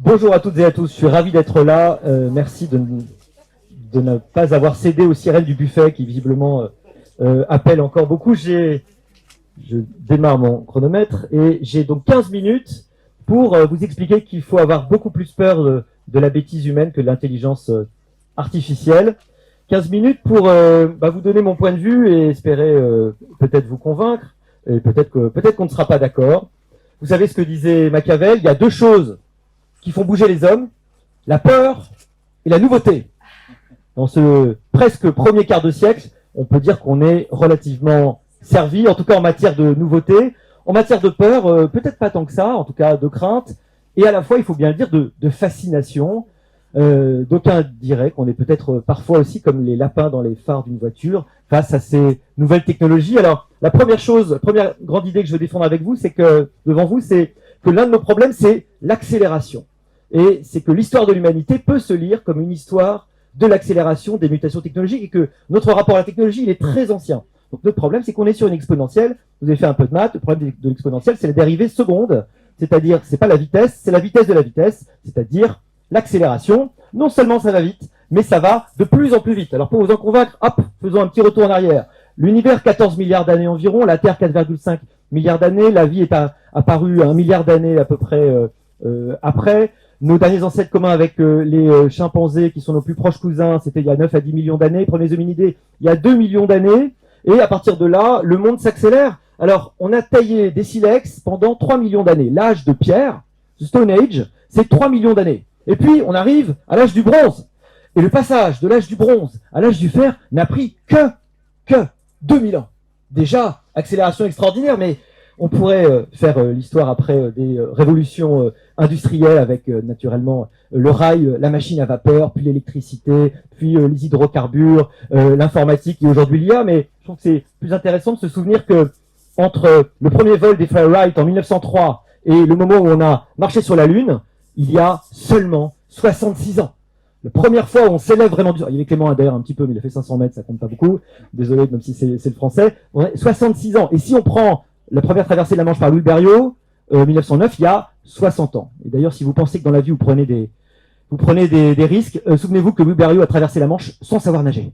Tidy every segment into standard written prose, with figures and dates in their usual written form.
Bonjour à toutes et à tous, je suis ravi d'être là. Merci de ne pas avoir cédé aux sirènes du buffet qui visiblement appellent encore beaucoup. Je démarre mon chronomètre et j'ai donc 15 minutes pour vous expliquer qu'il faut avoir beaucoup plus peur de la bêtise humaine que de l'intelligence artificielle. 15 minutes pour vous donner mon point de vue et espérer peut-être vous convaincre, et peut-être qu'on ne sera pas d'accord. Vous savez ce que disait Machiavel, il y a deux choses qui font bouger les hommes, la peur et la nouveauté. Dans ce presque premier quart de siècle, on peut dire qu'on est relativement servi, en tout cas en matière de nouveauté. En matière de peur, peut-être pas tant que ça, en tout cas de crainte, et à la fois, il faut bien le dire, de fascination. D'aucuns diraient qu'on est peut-être parfois aussi comme les lapins dans les phares d'une voiture face à ces nouvelles technologies. Alors, la première grande idée que je veux défendre avec vous, c'est que, devant vous, c'est que l'un de nos problèmes, c'est l'accélération. Et c'est que l'histoire de l'humanité peut se lire comme une histoire de l'accélération des mutations technologiques et que notre rapport à la technologie, il est très ancien. Donc notre problème, c'est qu'on est sur une exponentielle. Vous avez fait un peu de maths. Le problème de l'exponentielle, c'est la dérivée seconde. C'est-à-dire, c'est pas la vitesse, c'est la vitesse de la vitesse. C'est-à-dire l'accélération. Non seulement ça va vite, mais ça va de plus en plus vite. Alors pour vous en convaincre, hop, faisons un petit retour en arrière. L'univers, 14 milliards d'années environ. La Terre, 4,5 milliards d'années. La vie est apparue 1 milliard d'années à peu près après. Nos derniers ancêtres communs avec les chimpanzés, qui sont nos plus proches cousins, c'était il y a 9 à 10 millions d'années. Prenez les hominidés, il y a 2 millions d'années. Et à partir de là, le monde s'accélère. Alors, on a taillé des silex pendant 3 millions d'années. L'âge de pierre, the Stone Age, c'est 3 millions d'années. Et puis, on arrive à l'âge du bronze. Et le passage de l'âge du bronze à l'âge du fer n'a pris que 2000 ans. Déjà, accélération extraordinaire, mais on pourrait faire l'histoire après des révolutions industrielles avec naturellement le rail, la machine à vapeur, puis l'électricité, puis les hydrocarbures, l'informatique et aujourd'hui l'IA. Mais je trouve que c'est plus intéressant de se souvenir que entre le premier vol des Frères Wright en 1903 et le moment où on a marché sur la Lune, il y a seulement 66 ans. La première fois où on s'élève vraiment du... Il y avait Clément Ader un petit peu, mais il a fait 500 mètres, ça compte pas beaucoup. Désolé, même si c'est le français. On a 66 ans. Et si on prend la première traversée de la Manche par Louis Blériot, 1909, il y a 60 ans. Et d'ailleurs, si vous pensez que dans la vie, vous prenez des risques, souvenez-vous que Louis Blériot a traversé la Manche sans savoir nager.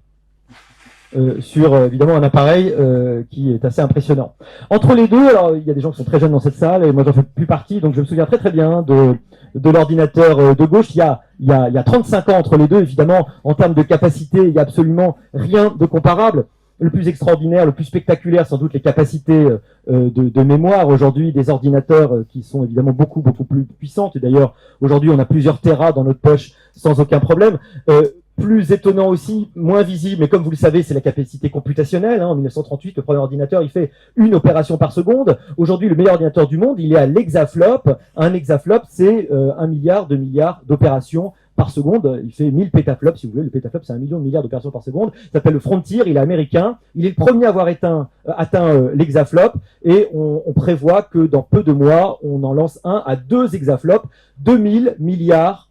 Sur évidemment un appareil qui est assez impressionnant. Entre les deux, alors il y a des gens qui sont très jeunes dans cette salle et moi j'en fais plus partie, donc je me souviens très bien de l'ordinateur de gauche. Il y a 35 ans entre les deux, évidemment en termes de capacité, il y a absolument rien de comparable. Le plus extraordinaire, le plus spectaculaire, sans doute les capacités de mémoire aujourd'hui des ordinateurs qui sont évidemment beaucoup plus puissantes. Et d'ailleurs aujourd'hui on a plusieurs téras dans notre poche sans aucun problème. Plus étonnant aussi, moins visible, mais comme vous le savez, c'est la capacité computationnelle. En 1938, le premier ordinateur, il fait une opération par seconde. Aujourd'hui, le meilleur ordinateur du monde, il est à l'hexaflop. Un hexaflop, c'est 1 milliard, 2 milliards d'opérations par seconde. Il fait 1000 pétaflops, si vous voulez. Le pétaflop, c'est 1 million de milliards d'opérations par seconde. Il s'appelle le Frontier, il est américain. Il est le premier à avoir atteint l'hexaflop. Et on prévoit que dans peu de mois, on en lance un à 2 hexaflops, 2000 milliards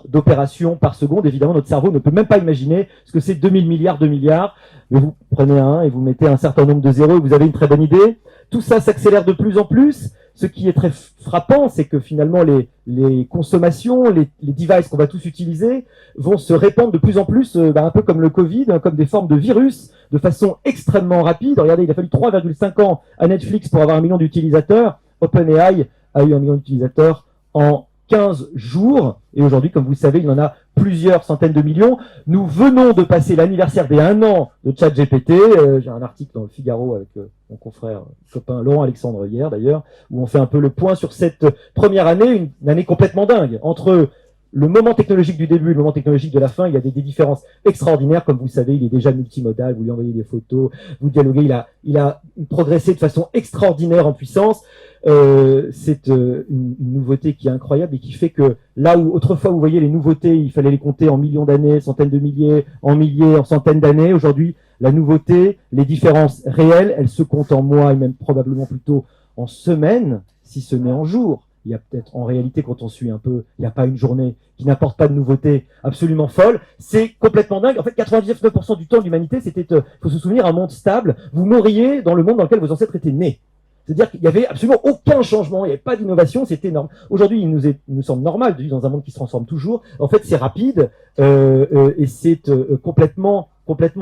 d'opérations par seconde. Évidemment, notre cerveau ne peut même pas imaginer ce que c'est 2000 milliards, 2 milliards. Mais vous prenez un et vous mettez un certain nombre de zéros et vous avez une très bonne idée. Tout ça s'accélère de plus en plus. Ce qui est très frappant, c'est que finalement, les consommations, les devices qu'on va tous utiliser vont se répandre de plus en plus, un peu comme le Covid, comme des formes de virus, de façon extrêmement rapide. Regardez, il a fallu 3,5 ans à Netflix pour avoir 1 million d'utilisateurs. OpenAI a eu 1 million d'utilisateurs en 15 jours, et aujourd'hui, comme vous le savez, il y en a plusieurs centaines de millions. Nous venons de passer l'anniversaire des 1 an de ChatGPT. J'ai un article dans le Figaro avec mon confrère, copain Laurent Alexandre hier d'ailleurs, où on fait un peu le point sur cette première année, une année complètement dingue. Entre le moment technologique du début et le moment technologique de la fin, il y a des différences extraordinaires. Comme vous le savez, il est déjà multimodal, vous lui envoyez des photos, vous dialoguez, il a progressé de façon extraordinaire en puissance. C'est une nouveauté qui est incroyable et qui fait que là où autrefois vous voyez les nouveautés, il fallait les compter en millions d'années, centaines de milliers, en centaines d'années. Aujourd'hui, la nouveauté, les différences réelles, elles se comptent en mois et même probablement plutôt en semaines, si ce n'est en jours. Il y a peut-être en réalité, quand on suit un peu, il n'y a pas une journée qui n'apporte pas de nouveautés absolument folles. C'est complètement dingue. En fait, 99% du temps de l'humanité, c'était, faut se souvenir, un monde stable. Vous mourriez dans le monde dans lequel vos ancêtres étaient nés. C'est-à-dire qu'il n'y avait absolument aucun changement, il n'y avait pas d'innovation, c'était énorme. Aujourd'hui, il nous semble normal de vivre dans un monde qui se transforme toujours. En fait, c'est rapide et c'est complètement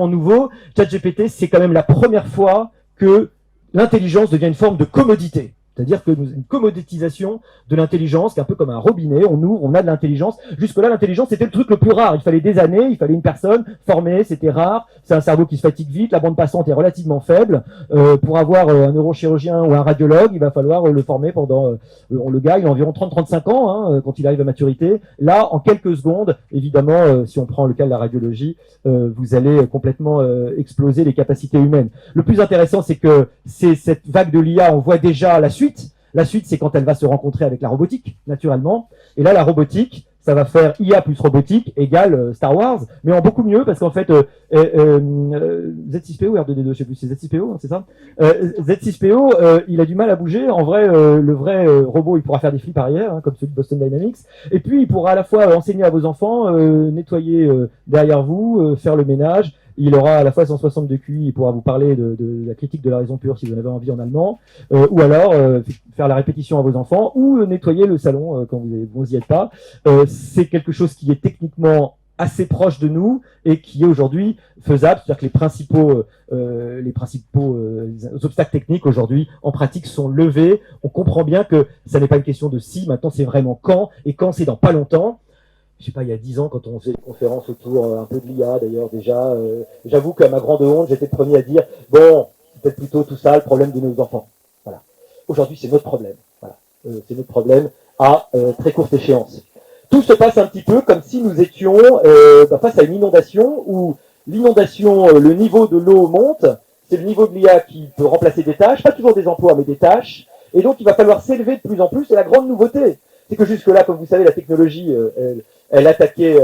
nouveau. ChatGPT, c'est quand même la première fois que l'intelligence devient une forme de commodité. C'est-à-dire que nous une commoditisation de l'intelligence, qui est un peu comme un robinet, on ouvre, on a de l'intelligence. Jusque-là, l'intelligence, c'était le truc le plus rare. Il fallait des années, il fallait une personne formée, c'était rare. C'est un cerveau qui se fatigue vite, la bande passante est relativement faible. Pour avoir un neurochirurgien ou un radiologue, il va falloir le former pendant... le gars, il a environ 30-35 ans quand il arrive à maturité. Là, en quelques secondes, évidemment, si on prend le cas de la radiologie, vous allez complètement exploser les capacités humaines. Le plus intéressant, c'est que c'est cette vague de l'IA, on voit déjà la suite. La suite, c'est quand elle va se rencontrer avec la robotique, naturellement. Et là, la robotique, ça va faire IA plus robotique égale Star Wars, mais en beaucoup mieux, parce qu'en fait, Z6PO ou R2D2, je sais plus, c'est Z6PO, hein, c'est ça Z6PO, il a du mal à bouger. En vrai, le vrai robot, il pourra faire des flips arrière, comme celui de Boston Dynamics. Et puis, il pourra à la fois enseigner à vos enfants, nettoyer derrière vous, faire le ménage. Il aura à la fois 160 de QI, il pourra vous parler de la critique de la raison pure si vous en avez envie en allemand, ou alors faire la répétition à vos enfants, ou nettoyer le salon quand vous n'y êtes pas. C'est quelque chose qui est techniquement assez proche de nous et qui est aujourd'hui faisable. C'est-à-dire que les principaux obstacles techniques aujourd'hui en pratique sont levés. On comprend bien que ça n'est pas une question de si, maintenant c'est vraiment quand, et quand c'est dans pas longtemps. Je sais pas, il y a 10 ans, quand on faisait des conférences autour un peu de l'IA, d'ailleurs, déjà, j'avoue qu'à ma grande honte, j'étais le premier à dire, bon, c'est peut-être plutôt tout ça, le problème de nos enfants. Voilà. Aujourd'hui, c'est notre problème. Voilà. C'est notre problème à très courte échéance. Tout se passe un petit peu comme si nous étions face à une inondation, où l'inondation, le niveau de l'eau monte, c'est le niveau de l'IA qui peut remplacer des tâches, pas toujours des emplois, mais des tâches, et donc il va falloir s'élever de plus en plus, et la grande nouveauté, c'est que jusque-là, comme vous savez, la technologie, elle attaquait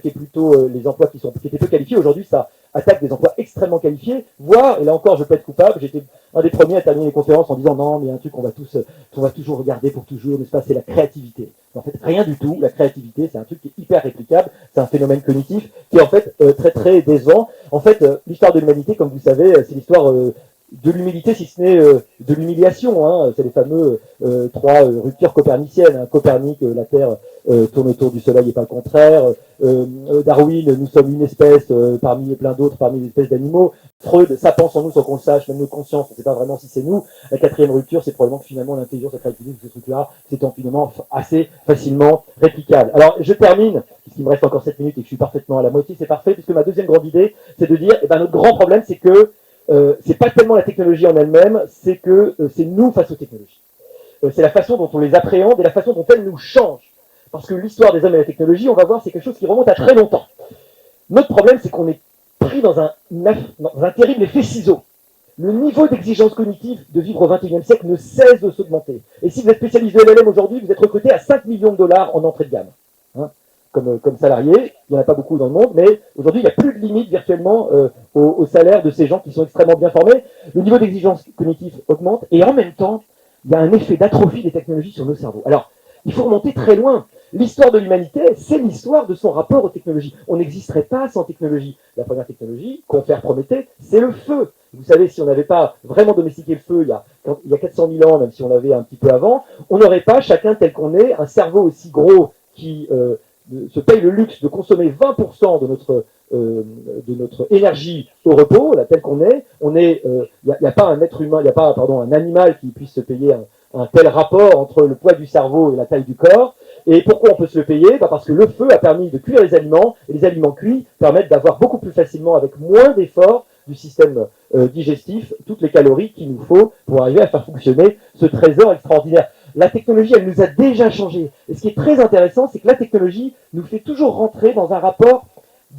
plutôt les emplois qui étaient peu qualifiés. Aujourd'hui, ça attaque des emplois extrêmement qualifiés, voire, et là encore, je peux être coupable, j'étais un des premiers à terminer les conférences en disant non, mais il y a un truc qu'on va toujours regarder pour toujours, n'est-ce pas, c'est la créativité. En fait, rien du tout. La créativité, c'est un truc qui est hyper réplicable, c'est un phénomène cognitif qui est en fait très très décevant. En fait, l'histoire de l'humanité, comme vous savez, c'est l'histoire de l'humilité, si ce n'est de l'humiliation. C'est les fameux 3 ruptures coperniciennes. Copernic, la Terre tourne autour du Soleil et pas le contraire. Darwin, nous sommes une espèce parmi plein d'autres, parmi les espèces d'animaux. Freud, ça pense en nous sans qu'on le sache, même nos consciences, on ne sait pas vraiment si c'est nous. La 4e rupture, c'est probablement que finalement l'intelligence, la créativité, ce truc-là, c'est finalement assez facilement réplicable. Alors, je termine, puisqu'il me reste encore 7 minutes et que je suis parfaitement à la moitié, c'est parfait, puisque ma deuxième grande idée, c'est de dire, notre grand problème, c'est que c'est pas tellement la technologie en elle-même, c'est que c'est nous face aux technologies. C'est la façon dont on les appréhende et la façon dont elles nous changent. Parce que l'histoire des hommes et la technologie, on va voir, c'est quelque chose qui remonte à très longtemps. Notre problème, c'est qu'on est pris dans un terrible effet ciseau. Le niveau d'exigence cognitive de vivre au XXIe siècle ne cesse de s'augmenter. Et si vous êtes spécialiste de LLM aujourd'hui, vous êtes recruté à 5 millions de dollars en entrée de gamme. Comme salarié, il n'y en a pas beaucoup dans le monde, mais aujourd'hui, il n'y a plus de limite virtuellement au salaire de ces gens qui sont extrêmement bien formés. Le niveau d'exigence cognitive augmente, et en même temps, il y a un effet d'atrophie des technologies sur nos cerveaux. Alors, il faut remonter très loin. L'histoire de l'humanité, c'est l'histoire de son rapport aux technologies. On n'existerait pas sans technologie. La première technologie, Confer Prométhée, c'est le feu. Vous savez, si on n'avait pas vraiment domestiqué le feu il y a 400 000 ans, même si on l'avait un petit peu avant, on n'aurait pas, chacun tel qu'on est, un cerveau aussi gros qui se paye le luxe de consommer 20% de notre énergie au repos, là, tel qu'on est. Il n'y a pas un être humain, il n'y a pas, un animal qui puisse se payer un tel rapport entre le poids du cerveau et la taille du corps. Et pourquoi on peut se le payer? Parce que le feu a permis de cuire les aliments, et les aliments cuits permettent d'avoir beaucoup plus facilement, avec moins d'efforts du système digestif, toutes les calories qu'il nous faut pour arriver à faire fonctionner ce trésor extraordinaire. La technologie, elle nous a déjà changé. Et ce qui est très intéressant, c'est que la technologie nous fait toujours rentrer dans un rapport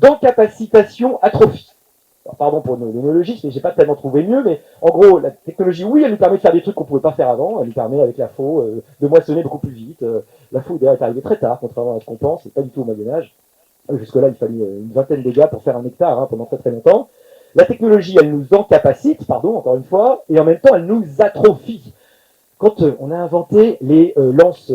d'encapacitation-atrophie. Alors, pardon pour le néologisme, mais j'ai pas tellement trouvé mieux, mais en gros, la technologie, oui, elle nous permet de faire des trucs qu'on pouvait pas faire avant. Elle nous permet, avec la faux, de moissonner beaucoup plus vite. La faux, d'ailleurs, est arrivée très tard, contrairement à ce qu'on pense. C'est pas du tout au Moyen-Âge. Jusque-là, il fallait une vingtaine de gars pour faire un hectare, pendant très très longtemps. La technologie, elle nous encapacite, encore une fois, et en même temps, elle nous atrophie. Quand on a inventé les lances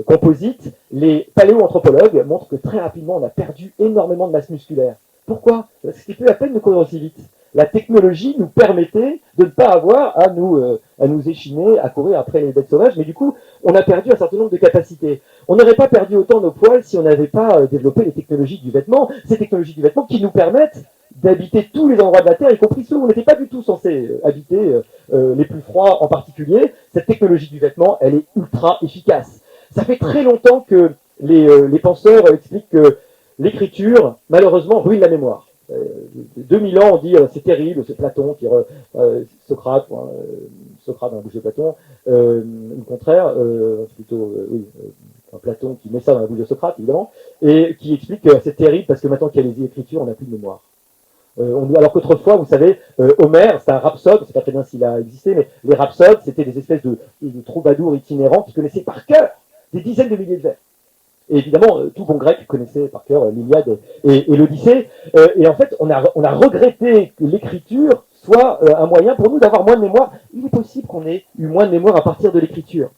composites, les paléoanthropologues montrent que très rapidement, on a perdu énormément de masse musculaire. Pourquoi? Parce que c'était plus la peine de courir aussi vite. la technologie nous permettait de ne pas avoir à nous échiner, à courir après les bêtes sauvages, mais du coup, on a perdu un certain nombre de capacités. On n'aurait pas perdu autant nos poils si on n'avait pas développé les technologies du vêtement, ces technologies du vêtement qui nous permettent d'habiter tous les endroits de la Terre, y compris ceux où on n'était pas du tout censé habiter, les plus froids en particulier. Cette technologie du vêtement, elle est ultra efficace. Ça fait très longtemps que les penseurs expliquent que l'écriture, malheureusement, ruine la mémoire. 2000 ans, on dit c'est terrible, c'est Platon qui Socrate, Socrate dans la bouche de Platon, au contraire, plutôt Platon qui met ça dans la bouche de Socrate évidemment, et qui explique que c'est terrible parce que maintenant qu'il y a les écritures, on n'a plus de mémoire. Alors qu'autrefois, vous savez, Homère, c'est un rhapsode, je ne sais pas très bien s'il a existé, mais les rhapsodes, c'était des espèces de troubadours itinérants qui connaissaient par cœur des dizaines de milliers de vers. Et évidemment, tout bon grec connaissait par cœur l'Iliade et l'Odyssée. Et en fait, on a regretté que l'écriture soit un moyen pour nous d'avoir moins de mémoire. Il est possible qu'on ait eu moins de mémoire à partir de l'écriture.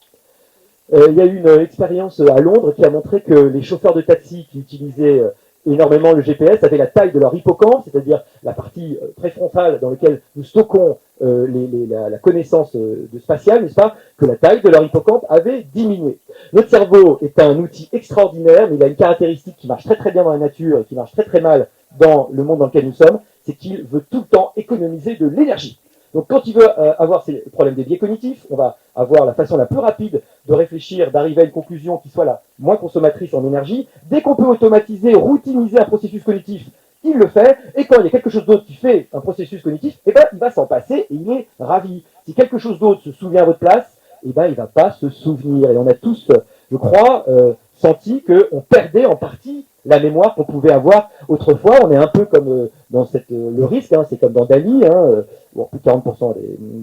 Il y a eu une expérience à Londres qui a montré que les chauffeurs de taxi qui utilisaient énormément le GPS avaient la taille de leur hippocampe, c'est-à-dire la partie préfrontale dans laquelle nous stockons la connaissance spatiale, n'est-ce pas, que la taille de leur hippocampe avait diminué. Notre cerveau est un outil extraordinaire, mais il a une caractéristique qui marche très très bien dans la nature et qui marche très très mal dans le monde dans lequel nous sommes, c'est qu'il veut tout le temps économiser de l'énergie. Donc quand il veut avoir ces problèmes des biais cognitifs, on va avoir la façon la plus rapide de réfléchir, d'arriver à une conclusion qui soit la moins consommatrice en énergie. Dès qu'on peut automatiser, routiniser un processus cognitif, il le fait. Et quand il y a quelque chose d'autre qui fait un processus cognitif, eh ben, il va s'en passer et il est ravi. Si quelque chose d'autre se souvient à votre place, eh ben, il ne va pas se souvenir. Et on a tous, je crois, senti qu'on perdait en partie la mémoire qu'on pouvait avoir autrefois. On est un peu comme dans le risque, hein, c'est comme dans Dali, bon, plus de 40%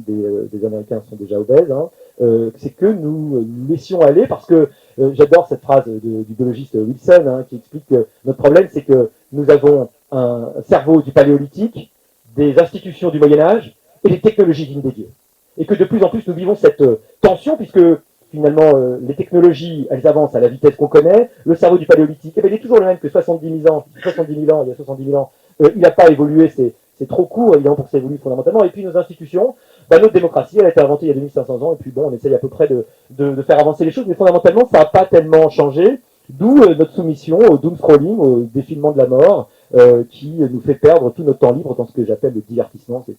des Américains sont déjà obèses, c'est que nous laissions aller, parce que j'adore cette phrase du biologiste Wilson, qui explique que notre problème, c'est que nous avons un cerveau du Paléolithique, des institutions du Moyen-Âge et des technologies dignes des dieux. Et que de plus en plus, nous vivons cette tension, puisque finalement, les technologies, elles avancent à la vitesse qu'on connaît. Le cerveau du Paléolithique, il est toujours le même que 70 000 ans, il y a 70 000 ans, il n'a pas évolué, c'est trop court, évidemment, pour que ça évolue fondamentalement. Et puis nos institutions, notre démocratie, elle a été inventée il y a 2500 ans, et puis bon, on essaye à peu près de faire avancer les choses, mais fondamentalement, ça n'a pas tellement changé, d'où notre soumission au doom scrolling, au défilement de la mort, qui nous fait perdre tout notre temps libre dans ce que j'appelle le divertissement. C'est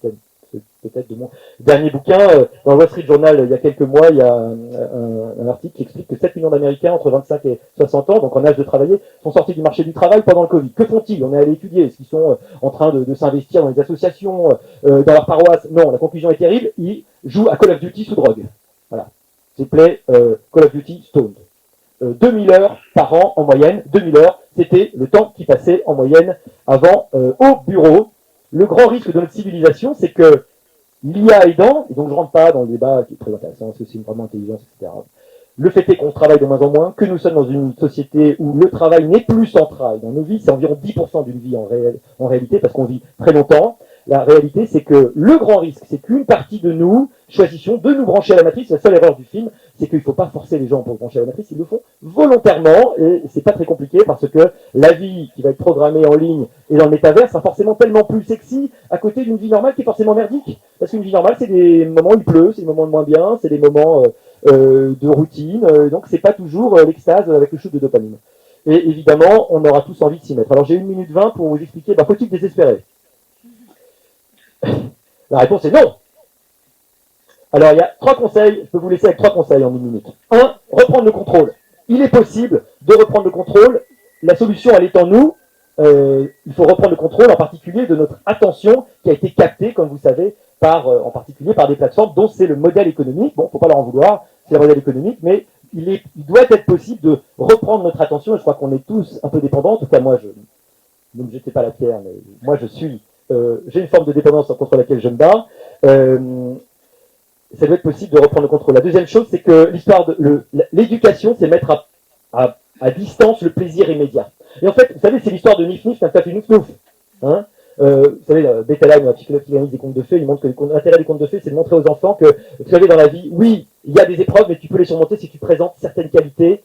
peut-être de mon dernier bouquin. Dans le Wall Street Journal, il y a quelques mois, il y a un article qui explique que 7 millions d'Américains entre 25 et 60 ans, donc en âge de travailler, sont sortis du marché du travail pendant le Covid. Que font-ils? On est allé étudier. Est-ce qu'ils sont en train de s'investir dans les associations, dans leur paroisse? Non, la conclusion est terrible. Ils jouent à Call of Duty sous drogue. Voilà. S'il vous plaît, Call of Duty stoned. 2000 heures par an en moyenne. 2000 heures, c'était le temps qui passait en moyenne avant au bureau. Le grand risque de notre civilisation, c'est que l'IA aidant, et donc je ne rentre pas dans le débat qui est très intéressant, c'est aussi une forme d'intelligence, etc. Le fait est qu'on travaille de moins en moins, que nous sommes dans une société où le travail n'est plus central dans nos vies, c'est environ 10% d'une vie en réalité, parce qu'on vit très longtemps. La réalité, c'est que le grand risque, c'est qu'une partie de nous choisissions de nous brancher à la matrice. La seule erreur du film, c'est qu'il ne faut pas forcer les gens pour se brancher à la matrice, ils le font volontairement, et c'est pas très compliqué, parce que la vie qui va être programmée en ligne et dans le métavers sera forcément tellement plus sexy à côté d'une vie normale qui est forcément merdique. Parce qu'une vie normale, c'est des moments où il pleut, c'est des moments de moins bien, c'est des moments de routine, donc c'est pas toujours l'extase avec le shoot de dopamine. Et évidemment, on aura tous envie de s'y mettre. Alors j'ai 1 minute 20 pour vous expliquer, faut-il désespérer? La réponse est non. Alors il y a 3 conseils, je peux vous laisser avec 3 conseils en 1 minute. 1, reprendre le contrôle. Il est possible de reprendre le contrôle. La solution, elle est en nous. Il faut reprendre le contrôle, en particulier de notre attention, qui a été captée, comme vous savez, en particulier par des plateformes dont c'est le modèle économique. Bon, faut pas leur en vouloir, c'est le modèle économique, mais il doit être possible de reprendre notre attention. Et je crois qu'on est tous un peu dépendants. En tout cas, moi, ne me jetez pas la pierre, mais moi, j'ai une forme de dépendance contre laquelle je me bats. Ça doit être possible de reprendre le contrôle. La deuxième chose, c'est que l'éducation, c'est mettre à distance le plaisir immédiat. Et en fait, vous savez, c'est l'histoire de Nif Nif, ça fait Nouf Nouf. Vous savez, Bettelheim, un psychologue qui organise des contes de fées, il montre que l'intérêt des contes de fées, c'est de montrer aux enfants que, vous savez, dans la vie, oui, il y a des épreuves, mais tu peux les surmonter si tu présentes certaines qualités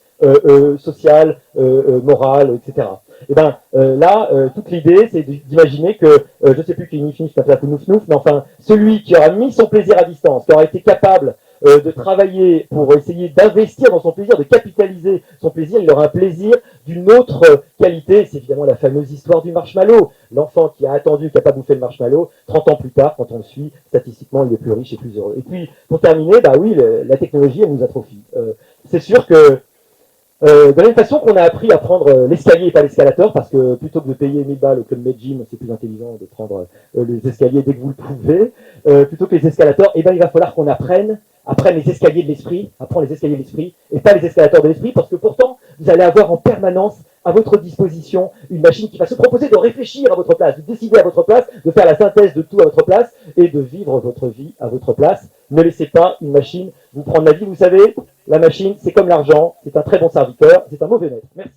sociales, morales, etc. Et ben là, toute l'idée, c'est d'imaginer que, je sais plus qui finit, ça fait la nouf nouf, mais enfin, celui qui aura mis son plaisir à distance, qui aura été capable de travailler pour essayer d'investir dans son plaisir, de capitaliser son plaisir, il aura un plaisir d'une autre qualité. C'est évidemment la fameuse histoire du marshmallow. L'enfant qui a attendu, qui n'a pas bouffé le marshmallow, 30 ans plus tard, quand on le suit, statistiquement, il est plus riche et plus heureux. Et puis, pour terminer, bah oui, la technologie, elle nous atrophie. C'est sûr que de la même façon qu'on a appris à prendre l'escalier et pas l'escalator, parce que plutôt que de payer 1000 balles au Club Med Gym, c'est plus intelligent de prendre les escaliers dès que vous le pouvez, plutôt que les escalators, et ben il va falloir qu'on apprenne les escaliers de l'esprit, apprendre les escaliers de l'esprit, et pas les escalators de l'esprit, parce que pourtant, vous allez avoir en permanence à votre disposition une machine qui va se proposer de réfléchir à votre place, de décider à votre place, de faire la synthèse de tout à votre place, et de vivre votre vie à votre place. Ne laissez pas une machine vous prendre la vie. Vous savez, la machine, c'est comme l'argent, c'est un très bon serviteur, c'est un mauvais maître. Merci.